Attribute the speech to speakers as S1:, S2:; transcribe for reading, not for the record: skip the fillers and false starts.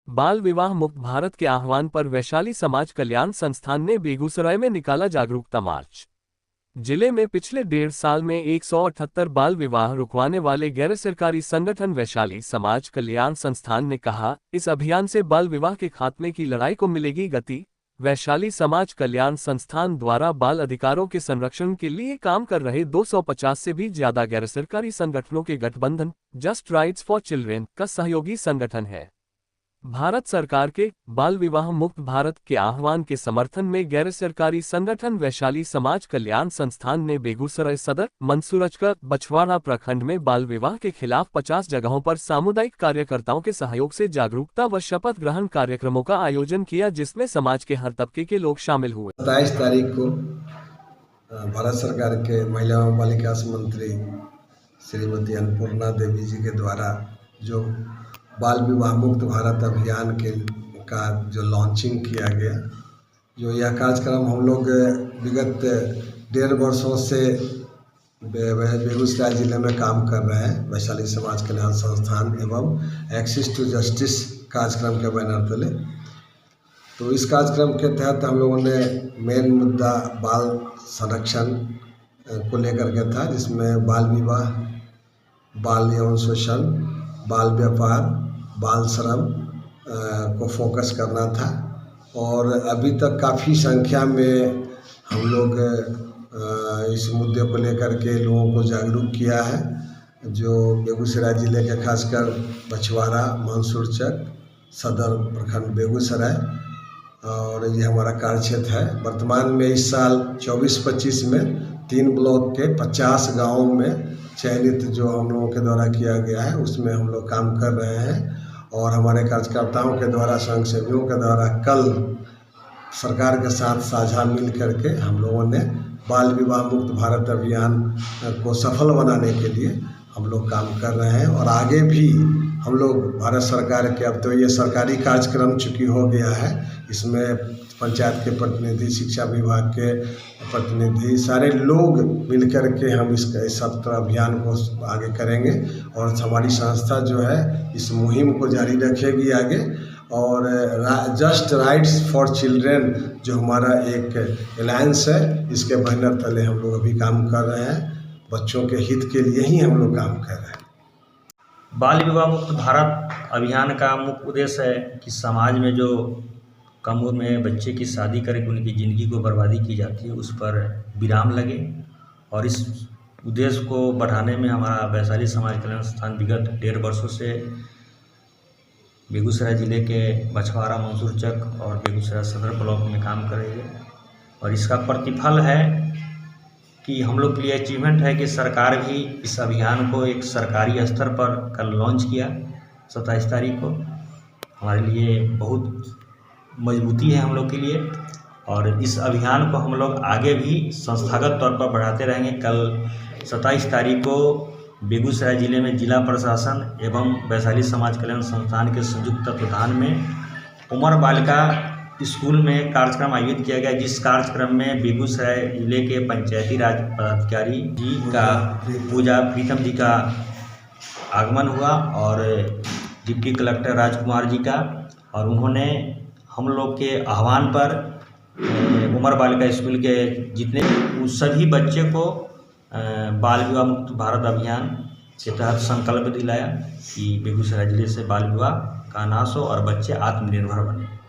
S1: बाल विवाह मुक्त भारत के आह्वान पर वैशाली समाज कल्याण संस्थान ने बेगूसराय में निकाला जागरूकता मार्च। जिले में पिछले 1.5 साल में 178 बाल विवाह रुकवाने वाले गैर सरकारी संगठन वैशाली समाज कल्याण संस्थान ने कहा, इस अभियान से बाल विवाह के खात्मे की लड़ाई को मिलेगी गति। वैशाली समाज कल्याण संस्थान द्वारा बाल अधिकारों के संरक्षण के लिए काम कर रहे 250 से भी ज्यादा गैर सरकारी संगठनों के गठबंधन जस्ट राइट्स फॉर चिल्ड्रेन का सहयोगी संगठन है। भारत सरकार के बाल विवाह मुक्त भारत के आह्वान के समर्थन में गैर सरकारी संगठन वैशाली समाज कल्याण संस्थान ने बेगूसराय सदर, मंसूरजगढ़, बछवाड़ा प्रखंड में बाल विवाह के खिलाफ 50 जगहों पर सामुदायिक कार्यकर्ताओं के सहयोग से जागरूकता व शपथ ग्रहण कार्यक्रमों का आयोजन किया, जिसमें समाज के हर तबके के लोग शामिल हुए।
S2: 27 तारीख को भारत सरकार के महिला एवं बाल विकास मंत्री श्रीमती अन्नपूर्णा देवी जी के द्वारा जो बाल विवाह मुक्त भारत अभियान का जो लॉन्चिंग किया गया, जो यह कार्यक्रम हम लोग विगत 1.5 वर्षों से बेगूसराय जिले में काम कर रहे हैं। वैशाली समाज कल्याण संस्थान एवं एक्सेस टू जस्टिस कार्यक्रम के बैनर तले। तो इस कार्यक्रम के तहत हम लोगों ने मेन मुद्दा बाल संरक्षण को लेकर के था, जिसमें बाल विवाह, बाल यौन शोषण, बाल व्यापार, बाल श्रम को फोकस करना था। और अभी तक काफ़ी संख्या में हम लोग इस मुद्दे को लेकर के लोगों को जागरूक किया है। जो बेगूसराय ज़िले के खासकर बछवाड़ा, मंसूरचक, सदर प्रखंड बेगूसराय और ये हमारा कार्य क्षेत्र है। वर्तमान में इस साल 24-25 में 3 ब्लॉक के 50 गाँवों में चयनित जो हम लोगों के द्वारा किया गया है, उसमें हम लोग काम कर रहे हैं। और हमारे कार्यकर्ताओं के द्वारा, स्वयं सेवियों के द्वारा कल सरकार के साथ साझा मिल करके हम लोगों ने बाल विवाह मुक्त भारत अभियान को सफल बनाने के लिए हम लोग काम कर रहे हैं। और आगे भी हम लोग भारत सरकार के, अब तो ये सरकारी कार्यक्रम चूँकि हो गया है, इसमें पंचायत के प्रतिनिधि, शिक्षा विभाग के प्रतिनिधि, सारे लोग मिलकर के हम इस सत्र अभियान को आगे करेंगे। और हमारी संस्था जो है इस मुहिम को जारी रखेगी आगे। और जस्ट राइट्स फॉर चिल्ड्रेन जो हमारा एक अलायंस है, इसके बैनर तले हम लोग अभी काम कर रहे हैं। बच्चों के हित के लिए ही हम लोग काम कर रहे हैं।
S3: बाल विवाह मुक्त भारत अभियान का मुख्य उद्देश्य है कि समाज में जो कम उम्र में बच्चे की शादी करके उनकी ज़िंदगी को बर्बादी की जाती है, उस पर विराम लगे। और इस उद्देश्य को बढ़ाने में हमारा वैशाली समाज कल्याण संस्थान विगत 1.5 वर्षों से बेगूसराय ज़िले के बछवाड़ा, मंसूरचक और बेगूसराय सदर ब्लॉक में काम कर रही है। और इसका प्रतिफल है कि हम लोग के लिए अचीवमेंट है कि सरकार भी इस अभियान को एक सरकारी स्तर पर कल लॉन्च किया 27 तारीख को। हमारे लिए बहुत मजबूती है हम लोग के लिए। और इस अभियान को हम लोग आगे भी संस्थागत तौर पर बढ़ाते रहेंगे। कल 27 तारीख को बेगूसराय ज़िले में जिला प्रशासन एवं वैशाली समाज कल्याण संस्थान के संयुक्त तत्वाधान में उमर बालिका स्कूल में कार्यक्रम आयोजित किया गया, जिस कार्यक्रम में बेगूसराय जिले के पंचायती राज पदाधिकारी जी का, पूजा प्रीतम जी का आगमन हुआ और डिप्टी कलेक्टर राजकुमार जी का। और उन्होंने हम लोग के आह्वान पर उमर बालिका स्कूल के जितने उन सभी बच्चे को बाल विवाह मुक्त भारत अभियान के तहत संकल्प दिलाया कि बेगूसराय जिले से बाल विवाह का नाश हो और बच्चे आत्मनिर्भर बने।